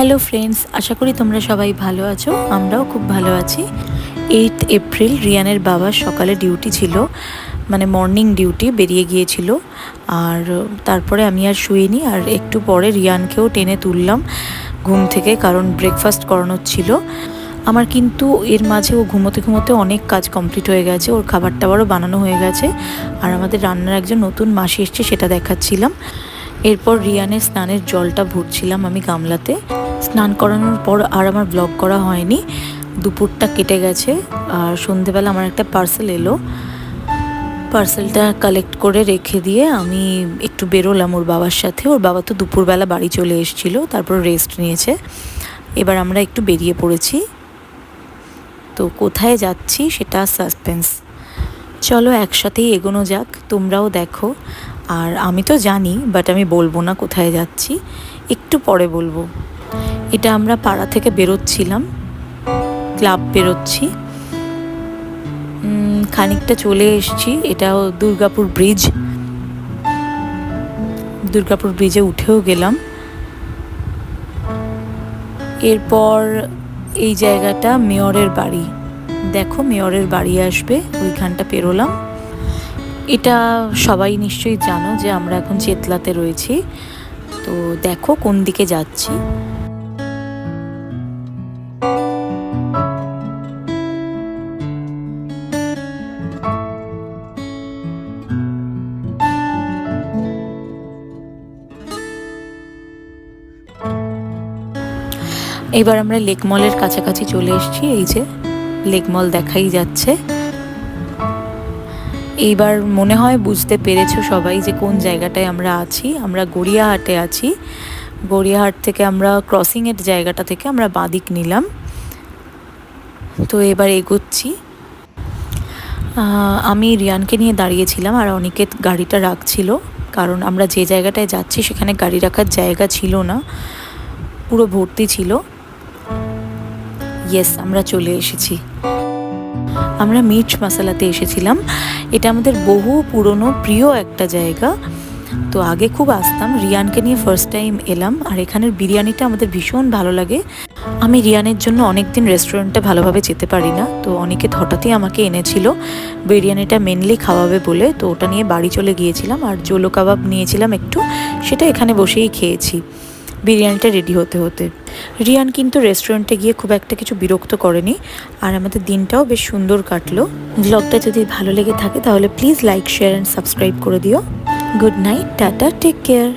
Hello friends, আশা করি তোমরা সবাই ভালো আছো। আমরাও খুব ভালো আছি। 8 এপ্রিল রিয়ানের বাবার সকালে ডিউটি ছিল, মানে মর্নিং ডিউটি, বেরিয়ে গিয়েছিল। আর তারপরে আমি আর শুইনি, আর একটু পরে রিয়ানকেও টেনে তুললাম ঘুম থেকে, কারণ ব্রেকফাস্ট করানোর ছিল আমার। কিন্তু এর মাঝে ও ঘুমোতে ঘুমোতে অনেক কাজ কমপ্লিট হয়ে গেছে, ওর খাবার টাবারও বানানো হয়ে গেছে। আর আমাদের রান্নার একজন নতুন মাসি এসছে, সেটা দেখাচ্ছিলাম। এরপর রিয়ানের স্নানের জলটা ভরছিলাম আমি গামলাতে। স্নান করানোর পর আর আমার ব্লগ করা হয়নি, দুপুরটা কেটে গেছে। আর সন্ধেবেলা আমার একটা পার্সেল এলো, পার্সেলটা কালেক্ট করে রেখে দিয়ে আমি একটু বেরোলাম ওর বাবার সাথে। ওর বাবা তো দুপুরবেলা বাড়ি চলে এসেছিল, তারপর রেস্ট নিয়েছে। এবার আমরা একটু বেরিয়ে পড়েছি। তো কোথায় যাচ্ছি সেটা সাসপেন্স, চলো একসাথেই এগোনো যাক, তোমরাও দেখো। আর আমি তো জানি, বাট আমি বলবো না কোথায় যাচ্ছি, একটু পরে বলবো। এটা আমরা পাড়া থেকে বেরোচ্ছিলাম, ক্লাব বেরোচ্ছি, খানিকটা চলে এসেছি। এটাও দুর্গাপুর ব্রিজ, দুর্গাপুর ব্রিজে উঠেও গেলাম। এরপর এই জায়গাটা মেয়রের বাড়ি, দেখো মেয়রের বাড়ি আসবে, ওইখানটা পেরোলাম। এটা সবাই নিশ্চয়ই জানো যে আমরা এখন চেতলাতে রয়েছি। তো দেখো কোন দিকে যাচ্ছি। এবার আমরা লেক মলের কাছাকাছি চলে এসেছি, এই যে লেক মল দেখাই যাচ্ছে। এইবার মনে হয় বুঝতে পেরেছো সবাই যে কোন জায়গাটায় আমরা আছি। আমরা গড়িয়াহাটে আছি। গড়িয়াহাট থেকে আমরা ক্রসিংয়ের জায়গাটা থেকে আমরা বাঁদিক নিলাম। তো এবার এগোচ্ছি। আমি রিয়ানকে নিয়ে দাঁড়িয়েছিলাম, আর অনিকেত গাড়িটা রাখছিল, কারণ আমরা যে জায়গাটায় যাচ্ছি সেখানে গাড়ি রাখার জায়গা ছিল না, পুরো ভর্তি ছিল। ইয়েস, আমরা চলে এসেছি। আমরা মির্চ মশালাতে এসেছিলাম। এটা আমাদের বহু পুরনো প্রিয় একটা জায়গা। তো আগে খুব আসতাম, রিয়ানকে নিয়ে ফার্স্ট টাইম এলাম। আর এখানের বিরিয়ানিটা আমাদের ভীষণ ভালো লাগে। আমি রিয়ানের জন্য অনেক দিন রেস্টুরেন্টে ভালোভাবে যেতে পারি না, তো অনেকে হঠাৎই আমাকে এনেছিল বিরিয়ানিটা মেনলি খাওয়াবে বলে। তো ওটা নিয়ে বাড়ি চলে গিয়েছিলাম, আর জোলো কাবাব নিয়েছিলাম একটু, সেটা এখানে বসেই খেয়েছি বিরিয়ানিটা রেডি হতে হতে। রিয়ান কিন্তু রেস্টুরেন্টে গিয়ে খুব একটা কিছু বিরক্ত করেনি, আর আমাদের দিনটাও বেশ সুন্দর কাটলো। ব্লগটা যদি ভালো লেগে থাকে তাহলে please like, share and subscribe করে দিও। Good night, tata, take care.